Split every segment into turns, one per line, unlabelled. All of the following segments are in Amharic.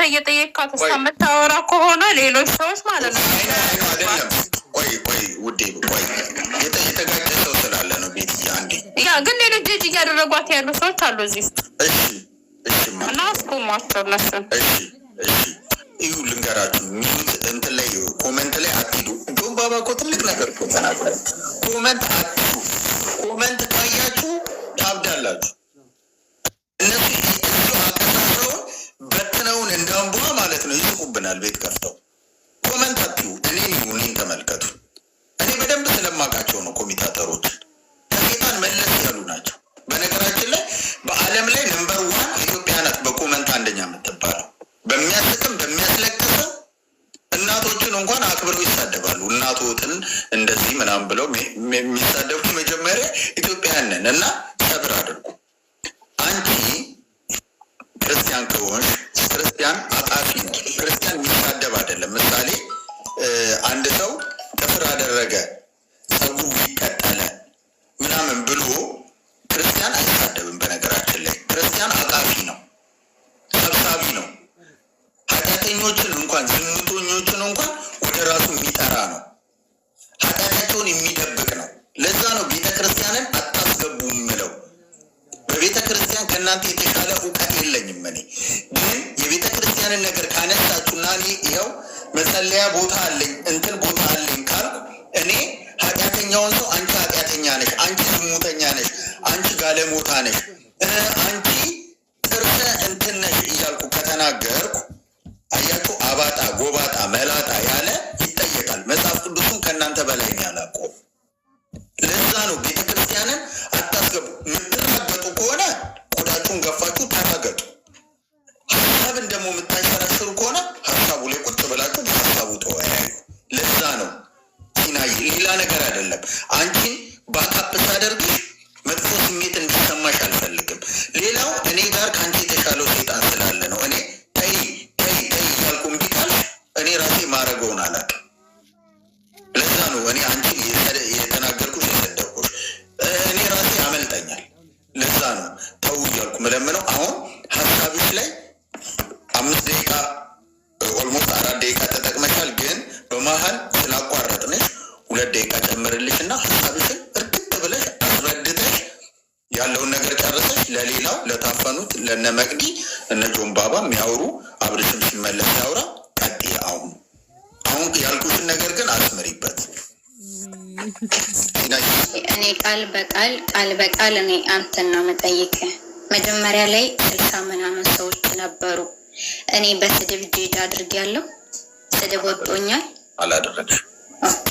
እየጠየቅካት እሷ የምታወራ ከሆነ ሌሎች ሰዎች ማለት ነው
አይደለም። ቆይ ውዴ ቆይ የተጋጨ ሰው ስላለ ነው ቤት አንዴ
ያ ግን ሌሎች ጅጅ እያደረጓት ያሉ ሰዎች አሉ እዚህ ውስጥ።
እሺ
እና አስቆሟቸው እነሱን።
እሺ ይሁ ልንገራችሁ ሚሉት እንትን ላይ ኮመንት ላይ አትሂዱ። ጆን ባባ እኮ ትልቅ ነገር እኮ ተናግረ ኮመንት አትሂዱ። ኮመንት ካያችሁ ታብዳላችሁ። እነሱ እዚሁ አቀሳስረውን በትነውን እንዳንቧ ማለት ነው ይስቁብናል ቤት ከፍተው። ኮመንት አትሂዱ። እኔን ተመልከቱ። እኔ በደንብ ስለማውቃቸው ነው ኮሚታተሮች ከጌታን መለስ ያሉ ናቸው። በነገራችን ላይ በዓለም ላይ ነምበር 1 ኢትዮጵያ ናት በኮመንት አንደኛ የምትባለው። በሚያስቅም በሚያስለቅስም እናቶችን እንኳን አክብረው ይሳደባሉ። እናቶትን እንደዚህ ምናምን ብለው የሚሳደቡ መጀመሪያ ኢትዮጵያውያን ነን እና ሰብር አድርጉ። አንቺ ክርስቲያን ከሆንሽ ክርስቲያን አጣፊ ነው። ክርስቲያን የሚሳደብ አይደለም። ምሳሌ አንድ ሰው ጥፍር አደረገ ጸጉሩ ይቀጠለ ምናምን ብሎ ክርስቲያን አይሳደብም። በነገራችን ላይ ክርስቲያን አጣፊ ነው፣ ሰብሳቢ ነው። ኃጢአተኞችን እንኳን ዝሙተኞችን እንኳን ወደ ራሱ የሚጠራ ነው። ኃጢአታቸውን የሚደብቅ ነው። ለዛ ነው ቤተ ክርስቲያንን አታስገቡ የምለው። በቤተ ክርስቲያን ከእናንተ የተሻለ እውቀት የለኝም። እኔ ግን የቤተ ክርስቲያንን ነገር ካነሳችሁና እኔ ይኸው መጸለያ ቦታ አለኝ እንትን ቦታ አለኝ ካልኩ እኔ ኃጢአተኛውን ሰው አንቺ ኃጢአተኛ ነሽ፣ አንቺ ዝሙተኛ ነሽ፣ አንቺ ጋለሞታ ነሽ፣ አንቺ ጥርሰ እንትን ነሽ እያልኩ ከተናገርኩ አያችሁ አባጣ ጎባጣ መላጣ ያለ ይጠየቃል። መጽሐፍ ቅዱሱን ከእናንተ በላይ ነው ያላቆም። ለዛ ነው ቤተ ክርስቲያንን አታስገቡ። የምትራገጡ ከሆነ ቆዳችሁን ገፋችሁ ተረገጡ። ሀሳብን ደግሞ የምታንሸራሽሩ ከሆነ ሀሳቡ ላይ ቁጭ ብላችሁ በሀሳቡ ተወያዩ። ለዛ ነው ሲናይ ሌላ ነገር አይደለም። አንቺን ባካፕ ሳደርግሽ መጥፎ ስሜት እንዲሰማሽ አልፈልግም። ሌላው እኔ ጋር ከአንቺ የተሻለው ሴጣን ስላለ ነው። እኔ ተይ እያልኩ እምቢ ካልሽ እኔ ራሴ ማድረገውን አላውቅም። ለዛ ነው እኔ አንቺን የተናገርኩሽ የሰደብኩሽ። እኔ ራሴ ያመልጠኛል። ለዛ ነው ተው እያልኩ ምለምነው። አሁን ሀሳብሽ ላይ 5 ደቂቃ ኦልሞስት 4 ደቂቃ ተጠቅመሻል። ግን በመሀል ስላቋረጥንሽ 2 ደቂቃ ጨምርልሽ እና ሀሳብሽን እርግጥ ብለሽ አስረድተሽ ያለውን ነገር ጨርሰሽ ለሌላው ለታፈኑት ለነ መቅዲ እነ ጆን ባባ የሚያወሩ አብርሽም ሲመለስ ያውራ ቀጤ። አሁን ያልኩሽን ነገር ግን አስምሪበት።
እኔ ቃል በቃል እኔ አንተን ነው መጠይቅ። መጀመሪያ ላይ 60 ምናምን ሰዎች ነበሩ። እኔ በስድብ ጄድ አድርጌያለሁ። ስድብ ወጦኛል።
አላደረግሽ።
ኦኬ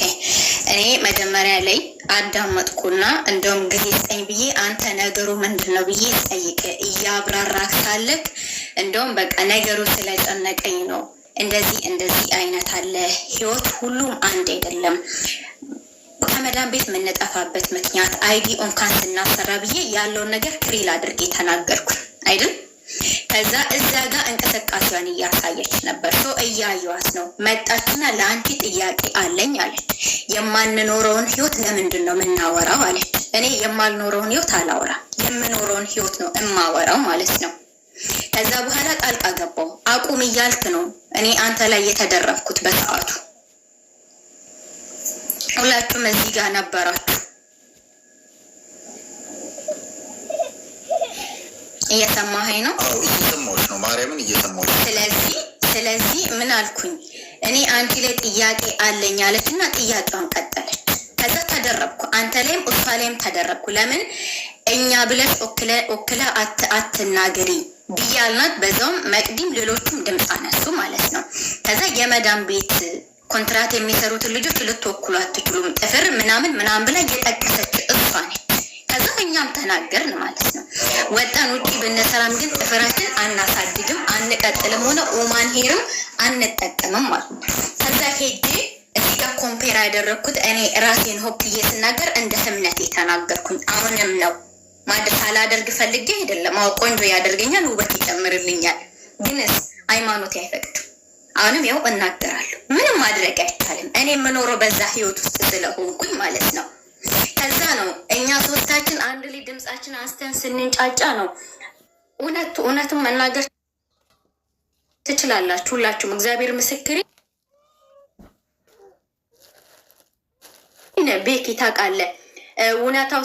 እኔ መጀመሪያ ላይ አዳመጥኩና እንደውም ጊዜ ስጠኝ ብዬ አንተ ነገሩ ምንድነው ብዬ ጠይቄ እያብራራህ ሳለክ እንደውም በቃ ነገሩ ስለጨነቀኝ ነው እንደዚህ አይነት አለ። ህይወት ሁሉም አንድ አይደለም። ከመዳን ቤት የምንጠፋበት ምክንያት አይዲ ኦንካን ስናሰራ ብዬ ያለውን ነገር ክሪል አድርጌ ተናገርኩ አይደል? ከዛ እዛ ጋር እንቅስቃሴዋን እያሳየች ነበር። ሰው እያየዋት ነው። መጣችና ለአንቺ ጥያቄ አለኝ አለች። የማንኖረውን ህይወት ለምንድን ነው የምናወራው አለች። እኔ የማልኖረውን ህይወት አላወራ፣ የምኖረውን ህይወት ነው እማወራው ማለት ነው። ከዛ በኋላ ጣልቃ ገባው። አቁም እያልክ ነው እኔ አንተ ላይ የተደረፍኩት በሰዓቱ። ሁላችሁም እዚህ ጋር ነበራችሁ። እየሰማኸኝ ነው?
አዎ እየሰማሁሽ ነው። ማርያምን እየሰማሁሽ።
ስለዚህ ምን አልኩኝ እኔ አንቺ ላይ ጥያቄ አለኝ አለችና ጥያቄዋን ቀጠለች። ከዛ ተደረብኩ፣ አንተ ላይም እሷ ላይም ተደረብኩ። ለምን እኛ ብለሽ ወክለ አትናገሪ ብያልናት። በዛውም መቅዲም ሌሎቹም ድምፅ አነሱ ማለት ነው። ከዛ የመዳን ቤት ኮንትራት የሚሰሩትን ልጆች ልትወክሉ አትችሉም ጥፍር ምናምን ብላ እየጠቀሰች እሷ ነች። ከዛ እኛም ተናገርን ማለት ነው። ወጣን ውጪ ብንሰራም ግን ጥፍራችን አናሳድግም፣ አንቀጥልም፣ ሆነ ኦማን ሄርም አንጠቀምም ማለት ነው። ከዛ ሄጄ እዚህ ጋር ኮምፔር ያደረግኩት እኔ ራሴን ሆክዬ ስናገር እንደ እምነቴ ተናገርኩኝ። አሁንም ነው ማለት አላደርግ ፈልጌ አይደለም። አዎ ቆንጆ ያደርገኛል፣ ውበት ይጨምርልኛል፣ ግንስ ሃይማኖት አይፈቅድም። አሁንም ያው እናገራለሁ። ምንም ማድረግ አይቻልም። እኔ የምኖረው በዛ ህይወት ውስጥ ስለሆንኩኝ ማለት ነው። ከዛ ነው እኛ ሶስታችን አንድ ላይ ድምጻችን አንስተን ስንንጫጫ ነው እውነቱን መናገር ትችላላችሁ ሁላችሁም። እግዚአብሔር ምስክሬ ቤኪ ታውቃለህ፣ እውነታው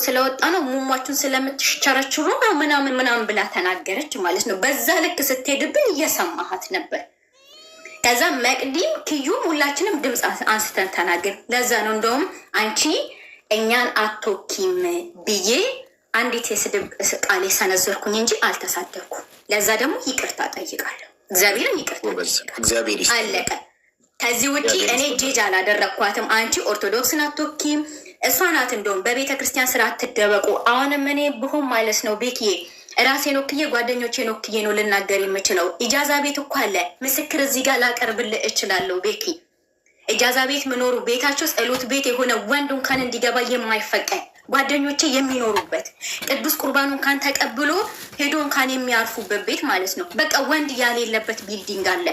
ስለወጣ ነው ሙሟችሁን ስለምትሸረችሩ ነው ምናምን ብላ ተናገረች ማለት ነው። በዛ ልክ ስትሄድብን እየሰማሃት ነበር። ከዛ መቅዲም ክዩም ሁላችንም ድምፅ አንስተን ተናገር። ለዛ ነው እንደውም አንቺ እኛን አቶኪም ብዬ አንዲት የስድብ ቃል የሰነዘርኩኝ እንጂ አልተሳደብኩም። ለዛ ደግሞ ይቅርታ ጠይቃለሁ። እግዚአብሔርን ይቅርታ አለቀ። ከዚህ ውጪ እኔ ጄጅ አላደረግኳትም። አንቺ ኦርቶዶክስን አትወኪም፣ እሷ ናት። እንደውም በቤተ ክርስቲያን ስራ አትደበቁ። አሁንም እኔ ብሆን ማለት ነው ቤኪዬ ራሴን ወክዬ ጓደኞቼን ወክዬ ነው ልናገር የምችለው። ኢጃዛ ቤት እኮ አለ፣ ምስክር እዚህ ጋር ላቀርብልህ እችላለሁ። ቤኪ ኢጃዛ ቤት ምኖሩ ቤታቸው ጸሎት ቤት የሆነ ወንድ እንኳን እንዲገባ የማይፈቀድ ጓደኞቼ የሚኖሩበት ቅዱስ ቁርባን እንኳን ተቀብሎ ሄዶ እንኳን የሚያርፉበት ቤት ማለት ነው። በቃ ወንድ ያሌለበት ቢልዲንግ አለ።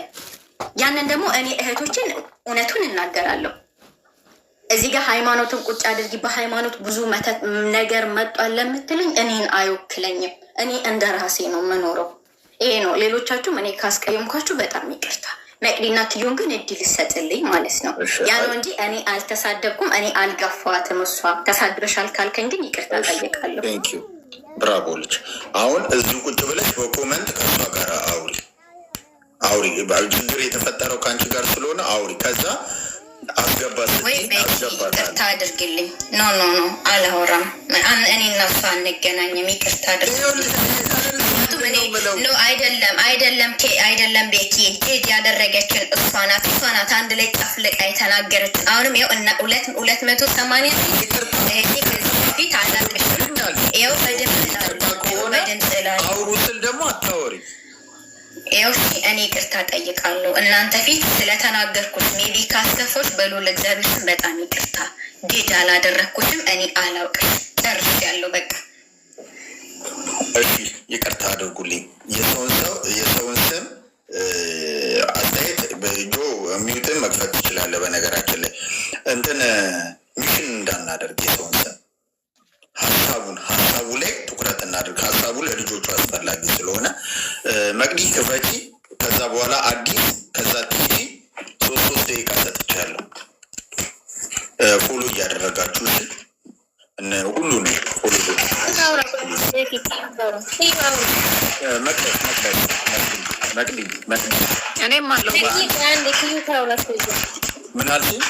ያንን ደግሞ እኔ እህቶችን እውነቱን እናገራለሁ። እዚህ ጋር ሃይማኖትን ቁጭ አድርጊ፣ በሃይማኖት ብዙ መተት ነገር መጧል ለምትለኝ እኔን አይወክለኝም። እኔ እንደ ራሴ ነው የምኖረው። ይሄ ነው። ሌሎቻችሁም እኔ ካስቀየምኳችሁ በጣም ይቅርታ። መቅዲና ክዩን ግን እድል ይሰጥልኝ ማለት ነው። ያ ነው እንጂ እኔ አልተሳደብኩም፣ እኔ አልገፋዋትም። እሷ ተሳድበሻል ካልከኝ ግን ይቅርታ ጠይቃለሁ።
ብራቮ ልጅ። አሁን እዚሁ ቁጭ ብለሽ በኮመንት ከእሷ ጋር አውሪ። ችግር የተፈጠረው ከአንቺ ጋር ስለሆነ አውሪ። ከዛ አስገባት
ይቅርታ አድርግልኝ። ኖ አላወራም። እኔ እና እሷ አንገናኝም። ይቅርታ አድርግልኝ። አይደለም ቤኪ ኬድ ያደረገችን እሷ ናት። አንድ ላይ ጨፍልቃ የተናገረች። አሁንም ይኸው እና 280 ከዚህ በፊት አላቅሽም። ይኸው በድምፅ ላይ
አውሩ ስል ደግሞ አታወሪ።
ይኸው እኔ ይቅርታ ጠይቃለሁ እናንተ ፊት ስለተናገርኩት። ሜቢ ካስከፎች በሉ ለእግዚአብሔር በጣም ይቅርታ። ጌድ አላደረግኩትም። እኔ አላውቅም። ጨርሻለሁ በቃ።
እሺ ይቅርታ አድርጉልኝ። የሰውን ስም አስተያየት በጆ ሚዩትን መክፈት ትችላለህ። በነገራችን ላይ እንትን ሚሽን እንዳናደርግ የሰውን ስም ሀሳቡ ላይ ትኩረት እናድርግ። ሀሳቡ ለልጆቹ አስፈላጊ ስለሆነ መቅዲ ክፈቺ፣ ከዛ በኋላ አዲስ፣ ከዛ ቲጂ 3 ደቂቃ ሰጥቻለሁ። ፎሎ እያደረጋችሁ ሁሉ ነው ፎሎ መቅዲ
እኔም አለው
ምን አልሽኝ?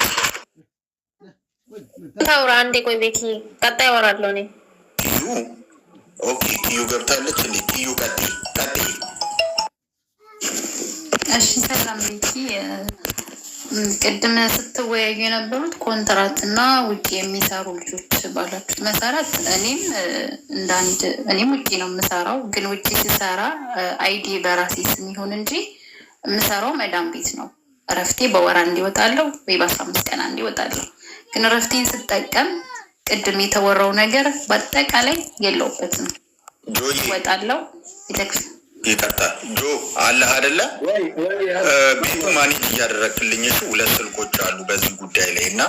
ታውራ አንዴ ቆይ ቤኪ ቀጣይ ወራለሁ እኔ
ኦኬ ኪዩ ገብታለች እንዴ? ኪዩ ቀጥይ።
እሺ ሰላም ቤኪ። ቅድም ስትወያዩ የነበሩት ኮንትራት እና ውጭ የሚሰሩ ልጆች ባላችሁት መሰረት እኔም ውጭ ነው የምሰራው። ግን ውጭ ሲሰራ አይዲ በራሴ ስም ይሁን እንጂ የምሰራው መዳም ቤት ነው። እረፍቴ በወር አንዴ እወጣለሁ ወይ በ15 ቀን አንዴ እወጣለሁ። ግን እረፍቴን ስጠቀም ቅድም የተወራው ነገር በአጠቃላይ የለውበትም። እወጣለሁ ቤተክርስቲያን።
ይቀጣል ጆ አለህ አይደለ? ቤቱ ማኔጅ እያደረግክልኝ 2 ስልኮች አሉ በዚህ ጉዳይ ላይ እና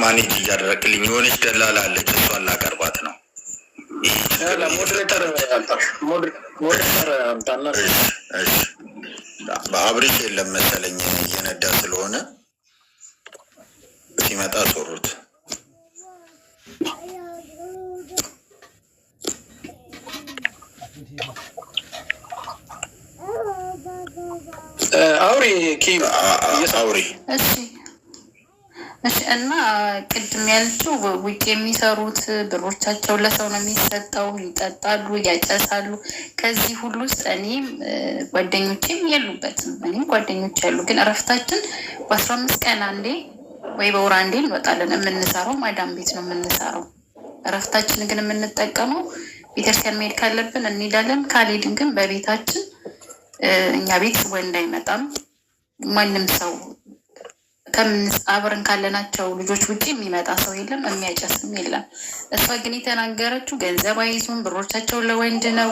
ማኔጅ እያደረግክልኝ የሆነች ደላላ አለች። እሷን ላቀርባት ነው። በአብሪሽ የለም መሰለኝ እየነዳ ስለሆነ ሲመጣ ጦሩት።
አውሪ
እሺ። እና ቅድም ያልችው ውጭ የሚሰሩት ብሮቻቸው ለሰው ነው የሚሰጠው። ይጠጣሉ፣ ያጨሳሉ። ከዚህ ሁሉ ውስጥ እኔም ጓደኞቼም የሉበትም። እኔም ጓደኞች ያሉ፣ ግን እረፍታችን በ15 ቀን አንዴ ወይ በወር አንዴ እንወጣለን። የምንሰራው ማዳም ቤት ነው የምንሰራው። እረፍታችን ግን የምንጠቀመው ቤተክርስቲያን መሄድ ካለብን እንሄዳለን። ካልሄድን ግን በቤታችን እኛ ቤት ወንድ አይመጣም። ማንም ሰው አብረን ካለናቸው ልጆች ውጭ የሚመጣ ሰው የለም፣ የሚያጨስም የለም። እሷ ግን የተናገረችው ገንዘብ አይዙም፣ ብሮቻቸውን ለወንድ ነው፣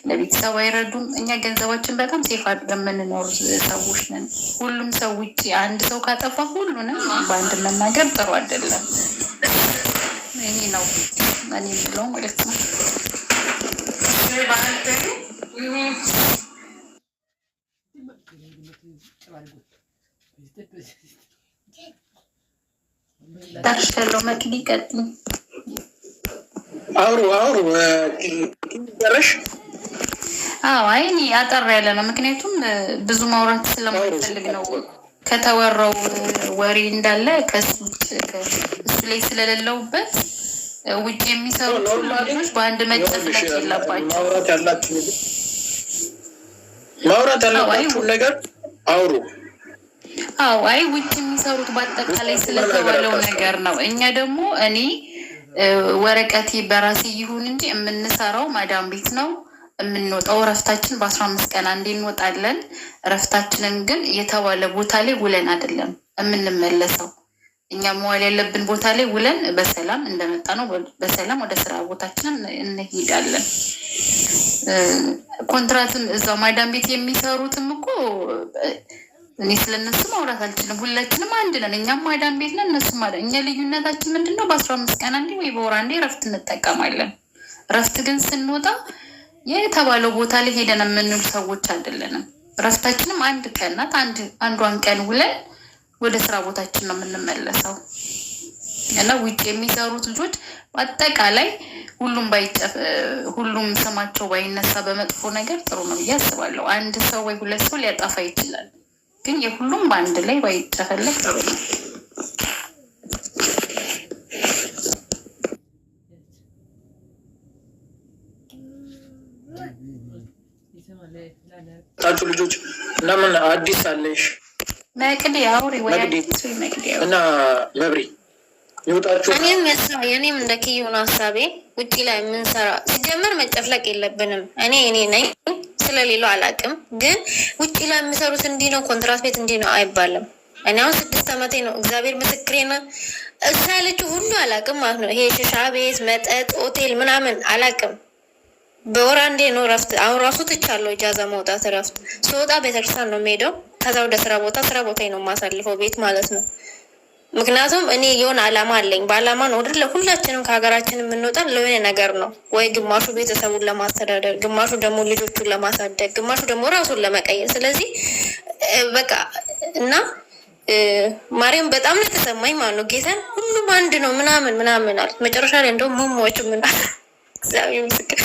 ለቤተሰብ አይረዱም። እኛ ገንዘባችን በጣም ሴፍ አድርገን የምንኖር ሰዎች ነን። ሁሉም ሰው ውጭ አንድ ሰው ካጠፋ ሁሉንም በአንድ መናገር ጥሩ አይደለም። ይሄ ነው እኔ ብለው ማለት ነው። ታርሻለሁ መቅዲ ቀጥይ
አውሩ ደረሽ
አይ እኔ አጠር ያለ ነው ምክንያቱም ብዙ ማውራት ስለማልፈልግ ነው ከተወራው ወሬ እንዳለ እሱ ላይ ስለሌለውበት ውጭ የሚሰሩ ልጆች በአንድ መጨፍለቅ የለባቸው ማውራት ያለባችሁ ነገር አውሩ አይ ውጭ የሚሰሩት በአጠቃላይ ስለተባለው ነገር ነው እኛ ደግሞ እኔ ወረቀቴ በራሴ ይሁን እንጂ የምንሰራው ማዳም ቤት ነው የምንወጣው እረፍታችን በ15 ቀን አንዴ እንወጣለን እረፍታችንን ግን የተባለ ቦታ ላይ ውለን አይደለም የምንመለሰው እኛ መዋል ያለብን ቦታ ላይ ውለን በሰላም እንደመጣ ነው በሰላም ወደ ስራ ቦታችን እንሄዳለን ኮንትራትም እዛው ማዳም ቤት የሚሰሩትም እኮ እኔ ስለነሱ ማውራት አልችልም ሁላችንም አንድ ነን እኛም ማዳም ቤት ነን እነሱ ማለት እኛ ልዩነታችን ምንድነው በ15 ቀን አንዴ ወይ በወር አንዴ እረፍት እንጠቀማለን እረፍት ግን ስንወጣ የተባለው ቦታ ላይ ሄደን የምንውል ሰዎች አይደለንም እረፍታችንም አንድ ቀን ናት አንዷን ቀን ውለን ወደ ስራ ቦታችን ነው የምንመለሰው እና ውጭ የሚሰሩት ልጆች በአጠቃላይ ሁሉም ስማቸው ባይነሳ በመጥፎ ነገር ጥሩ ነው ብዬ አስባለሁ አንድ ሰው ወይ ሁለት ሰው ሊያጠፋ ይችላል ግን የሁሉም በአንድ ላይ ባይጨፈለቅ ጥሩ ነው
ታችሁ ልጆች ለምን አዲስ አለሽ
መቅዲ አውሪ ወይ መቅዲ
እና መብሪ ይወጣችሁ
እኔም እንደኪዩ ነው ሐሳቤ ውጪ ላይ የምንሰራ ሲጀመር መጨፍለቅ የለብንም እኔ ነኝ ስለሌለው አላውቅም ግን ውጪ ላይ የሚሰሩት እንዲህ ነው ኮንትራት ቤት እንዲህ ነው አይባልም እኔ አሁን 6 ዓመቴ ነው እግዚአብሔር ምስክሬ ነው እዛ ያለችው ሁሉ አላውቅም ማለት ነው ይሄ ሽሻ ቤት መጠጥ ሆቴል ምናምን አላውቅም በወር አንዴ ነው እረፍት አሁን ራሱ ትቻለሁ ኢጃዛ መውጣት እረፍት ስወጣ ቤተክርስቲያን ነው የምሄደው ከዛ ወደ ስራ ቦታ ነው የማሳልፈው ቤት ማለት ነው ምክንያቱም እኔ የሆነ አላማ አለኝ በአላማ ነው አይደል ሁላችንም ከሀገራችን የምንወጣ ለሆነ ነገር ነው ወይ ግማሹ ቤተሰቡን ለማስተዳደር ግማሹ ደግሞ ልጆቹን ለማሳደግ ግማሹ ደግሞ ራሱን ለመቀየር ስለዚህ በቃ እና ማርያም በጣም ነው ተሰማኝ ማለት ነው ጌታን ሁሉም አንድ ነው ምናምን አለ መጨረሻ ላይ እንደው ሙሞች ምን እግዚአብሔር ይመስገን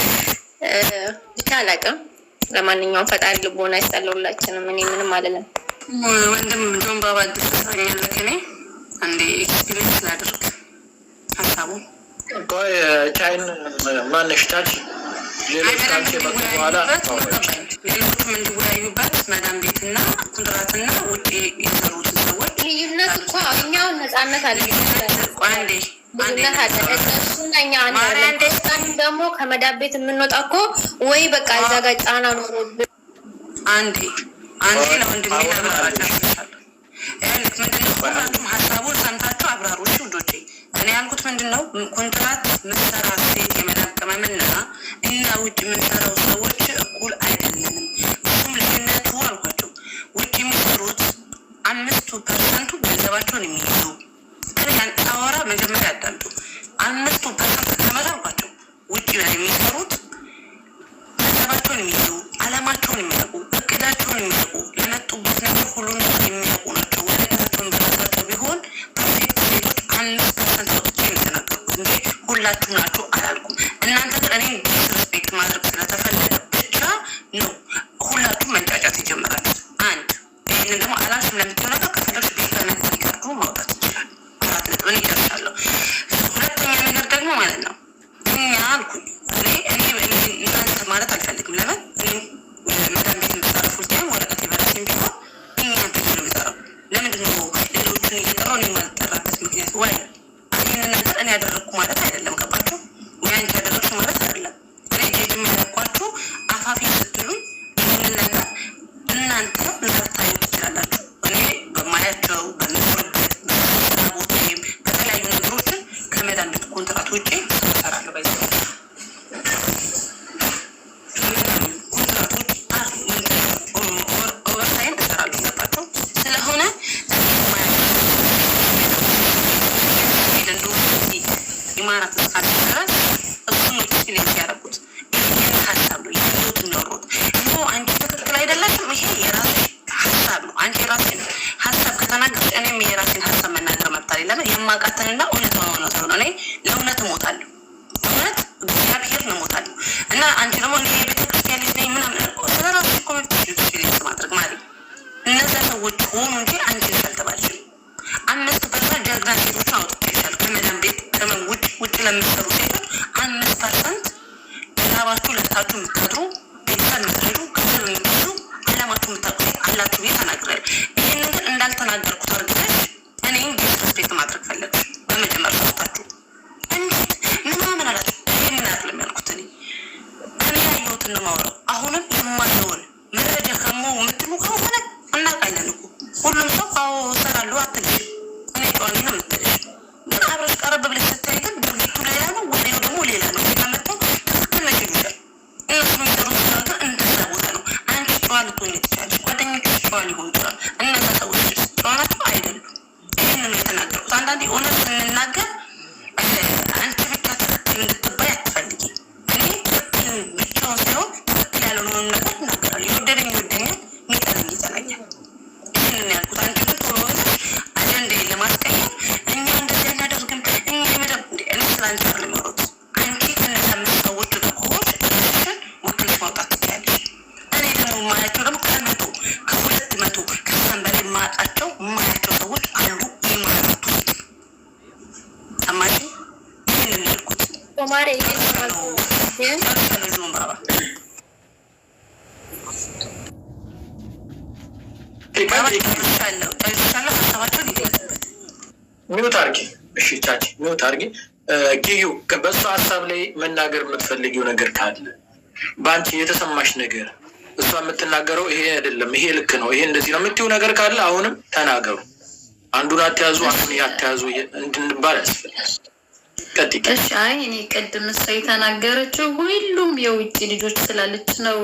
ብቻ አላውቅም ለማንኛውም ፈጣሪ ልቦና ይስጠልላችንም እኔ ምንም አልልም
ወንድም ጆን ባባ ድረሰኛል ለከኔ አንዴ ኤክስፒሪየንስ ላድርግ ሀሳቡ
ቆይ ቻይን ማነሽ ታች ሌሎች ታች በኋላ
ሌሎችም እንዲወያዩበት መዳም ቤትና ኮንትራትና ውጭ የሰሩትን ሰዎች
ልዩነት እኮ እኛውን ነፃነት አለ
አንዴ
ደግሞ ከመዳብ ቤት የምንወጣ እኮ ወይ በቃ እዛ ጋር ጫና ኖሮብን
አንዴ ለወንድሜ ላብራራላችኋለሁ ያልክ ምንድነው ሁላችሁም ሀሳቡን ሰምታችሁ አብራሮች ውዶቼ እኔ ያልኩት ምንድነው ኮንትራት ምንሰራ ሴት የመዳብ ቅመምና እና ውጭ የምንሰራው ሰዎች እኩል አይደለንም እሱም ልዩነቱ አልኳቸው ውጭ የሚሰሩት 5% ገንዘባቸውን የሚይዙ አወራ መጀመሪያ ያዳምጡ 5% ተመራርኳቸው ውጭ ላይ የሚሰሩት ገንዘባቸውን የሚይዙ አላማቸውን የሚያውቁ እቅዳቸውን የሚያውቁ ለመጡበት ነገር ሁሉን የሚያውቁ ናቸው ወደታቸውን በራሳቸው ቢሆን ፐርፌክት ሴቶች 5% ሰጥቼ የተናገርኩት እንጂ ሁላችሁ ናችሁ አላልኩም እናንተ ግን እኔን ዲስሪስፔክት ማድረግ ስለተፈለገ ብቻ ነው ሁላችሁ መንጫጫት ይጀምራል አንድ ይህንን ደግሞ አላልሽም ለምትለው ነገር ከፈለግሽ ቤተነት ሊቀርዱ ማውጣት ይችላል እኔ ይደርሻለሁ ሁለተኛ ነገር ደግሞ ማለት ነው እኛ አልኩኝ እኔ እናንተ ማለት አልፈልግም ለምን መዳም ቤት የምትሰራ ፉልታይም ወረቀት የበራሴን ቢሆን እኛ ቤት ነው የምሰራው ለምንድነው ሌሎቹን እየጠራው እኔ የማልጠራበት ምክንያት ወይ ይህንን ነገር እኔ ያደረግኩ ማለት አይደለም ገባችሁ ወይ አንቺ ያደረግሽ ማለት አይደለም እኔ ጌጅም ያደረግኳችሁ አፋፊ ስትሉኝ ይህንን ነገር እናንተ ልታዩ ትችላላችሁ እኔ በማያቸው በምኖርበት በስራ ቦታዬም በተለያዩ ነገሮችን ከመዳም ቤት ኮንትራት ውጭ እሰራለሁ ባይዘ ኦቨርታይም እሰራለሁ ገባችሁ ስለሆነ ኢማራት እስካለ ድረስ እሱን ኤክስፒሪየንስ ያደረጉት ይህን ሀሳብ ነው የሚሉት የሚወሩት አንቺ ትክክል አይደለሽም ይሄ የራስሽ እኔም የራሴን ሀሳብ መናገር መብታል። ለምን የማውቃትንና እውነት ሆነ ሰው ነው። እኔ ለእውነት እሞታለሁ፣ እውነት እግዚአብሔር ነው እሞታለሁ። እና አንቺ ደግሞ እኔ የቤተክርስቲያን ልጅ ነኝ ምናምን ስለራሱ ኮሚኒቲ ማድረግ ማለት እነዛ ሰዎች ሆኑ እንጂ አንቺ ልጅ አልተባልሽም። 5% ጀግና ሴቶች አውጥቼሻል ከመዳን ቤት ከመን ውጭ ለሚሰሩ ሴቶች 5% ላባችሁ ለታችሁ የምታድሩ ቤተሰብ የምትሄዱ ገንዘብ የምትሄዱ አላማችሁ የምታውቁ አላችሁ ብዬ ተናግሬያለሁ። ይህንን ግን እንዳልተናገርኩት አድርገሽ እኔም ዲስሬስፔክት ማድረግ ፈለግሽ በመጀመር ሰስታችሁ እንዴት ምናምን አላችሁ። ይህንን አይደለም ያልኩት። እኔ ያየሁትን ነው የማወራው። አሁንም የማየውን መረጃ ከሞ የምትሉ ከሆነ እናውቃለን እኮ ሁሉም ሰው አዎ እሰራለሁ አትልሽ። እኔ ጨዋኝ ነው የምትልሽ። ግን አብረሽ ቀረብ ብለሽ ስታይ ግን ድርጊቱ ሌላ ነው፣ ወዲያው ደግሞ ሌላ ነው። መጥተው ትክክል ነሽ ይሉሻል። እነሱ የሚሰሩት ነገር እንደዛ ቦታ ነው። አንቺ ጨዋ ልትሆኝ ትችላለሽ፣ ጓደኞች ጨዋ ሊሆኑ ይችላል። እነዛ ሰዎች ጨዋ ናቸው አይደሉም? ይህንን ነው የተናገርኩት። አንዳንዴ እውነት ስንናገር አንቺ ብቻ ትክክል እንድትባይ አትፈልጊ። እኔ ትክክል ብቻውን ሳይሆን ትክክል ያልሆነውን ነገር እናገራለሁ። የወደደኝ ይወደኛል፣ የሚጠላኝ ይጠላኛል። ይህንን ያልኩት። አንቺ ግን ቶሎ አጀንዳ ለማስቀየር እኛ እንደዚህ አናደርግም እኛ የመደብ እኔ ስለ አንቺ አለ የሚወሩት አንቺ ከነዛ ሰዎች ከሆች ሽን ወክልሽ ማውጣት ትችላለሽ። እኔ ደግሞ ማያቸው ደግሞ ከ200 ከዛም በላይ ማጣቸው ማያቸው ሰዎች አሉ። የማያቱ ሰማሽ? ይህንን ያልኩት
ማሬ
ልጅ ማባ ጨርሻለሁ። ሀሳባቸውን ይገለጽበት
ሚውት አርጊ። እሺ ቻቺ ሚውት አርጊ። ኪዩ በእሱ ሀሳብ ላይ መናገር የምትፈልጊው ነገር ካለ በአንቺ የተሰማሽ ነገር እሷ የምትናገረው ይሄ አይደለም፣ ይሄ ልክ ነው፣ ይሄ እንደዚህ ነው የምትይው ነገር ካለ አሁንም ተናገሩ። አንዱን አትያዙ፣ አንዱን አትያዙ እንድንባል ያስፈልጋል።
እሺ አይ እኔ ቅድም እሷ የተናገረችው ሁሉም የውጭ ልጆች ስላለች ነው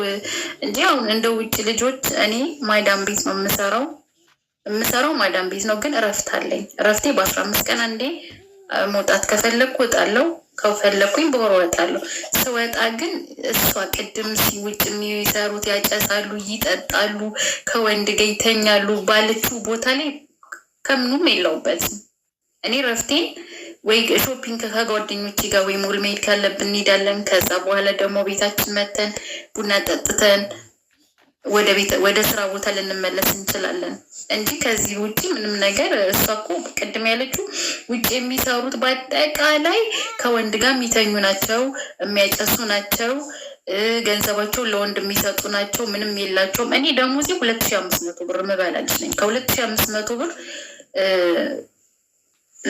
እንጂ አሁን እንደ ውጭ ልጆች እኔ ማዳም ቤት ነው የምሰራው ማዳም ቤት ነው። ግን እረፍት አለኝ። እረፍቴ በ15 ቀን አንዴ መውጣት ከፈለግኩ ወጣለሁ፣ ከፈለግኩኝ በወር ወጣለሁ። ስወጣ ግን እሷ ቅድም ውጭ የሚሰሩት ያጨሳሉ፣ ይጠጣሉ፣ ከወንድ ጋር ይተኛሉ ባለችው ቦታ ላይ ከምኑም የለውበትም። እኔ እረፍቴን ወይ ሾፒንግ ከጓደኞቼ ጋር ወይ ሞል መሄድ ካለብን እንሄዳለን። ከዛ በኋላ ደግሞ ቤታችን መተን ቡና ጠጥተን ወደ ስራ ቦታ ልንመለስ እንችላለን እንጂ ከዚህ ውጭ ምንም ነገር እሷ እኮ ቅድም ያለችው ውጭ የሚሰሩት በአጠቃላይ ከወንድ ጋር የሚተኙ ናቸው፣ የሚያጨሱ ናቸው፣ ገንዘባቸው ለወንድ የሚሰጡ ናቸው፣ ምንም የላቸውም። እኔ ደግሞ እዚህ 2500 ብር ምበላለች ነኝ። ከ2500 ብር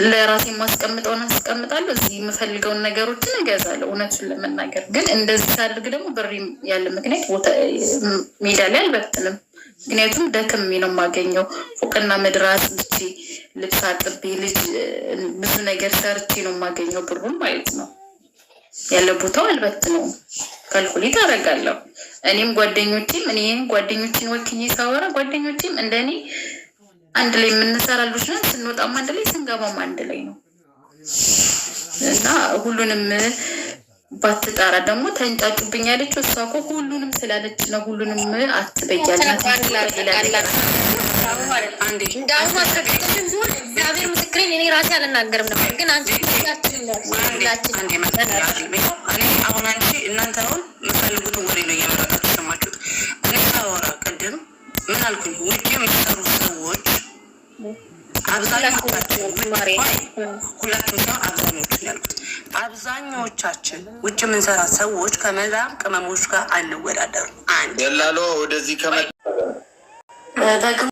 ለራሴ ማስቀምጠውን አስቀምጣለሁ። እዚህ የምፈልገውን ነገሮችን እገዛለሁ። እውነቱን ለመናገር ግን እንደዚህ ሳድርግ ደግሞ ብር ያለ ምክንያት ቦታ ሜዳ ላይ አልበትንም። ምክንያቱም ደክሜ ነው የማገኘው። ፎቅና ምድር አጽድቼ ልብስ አጥቤ ልጅ ብዙ ነገር ሰርቼ ነው የማገኘው ብሩን ማለት ነው። ያለ ቦታው አልበትነውም፣ ካልኩሌት አደርጋለሁ። እኔም ጓደኞቼን ወክዬ ሳወራ ጓደኞቼም እንደኔ አንድ ላይ የምንሰራ ልጆች ነን። ስንወጣም አንድ ላይ ስንገባም አንድ ላይ ነው እና ሁሉንም ባትጣራ ደግሞ ተንጫጩብኝ ያለችው እሷ እኮ ሁሉንም ስላለች ነው። ሁሉንም አትበያልናት
እግዚአብሔር ምስክሬን እኔ ራሴ አልናገርም ነበር፣ ግን አንቺ
አሁን አንቺ እናንተ አሁን የምፈልጉትን ወሬ ነው እየመረጣችሁ ሰማችሁት። እኔ ሳወራ ቅድም ምን አልኩኝ? ውጭ የሚሰሩ ሰዎች አብዛኞቻችን ሁላችሁም ሰው አብዛኞቹን ያልኩት አብዛኞቻችን ውጭ የምንሰራ ሰዎች ከመዳም ቅመሞች ጋር አንወዳደሩ። አንድ
ደላሎ ወደዚህ ከመ
ደግሞ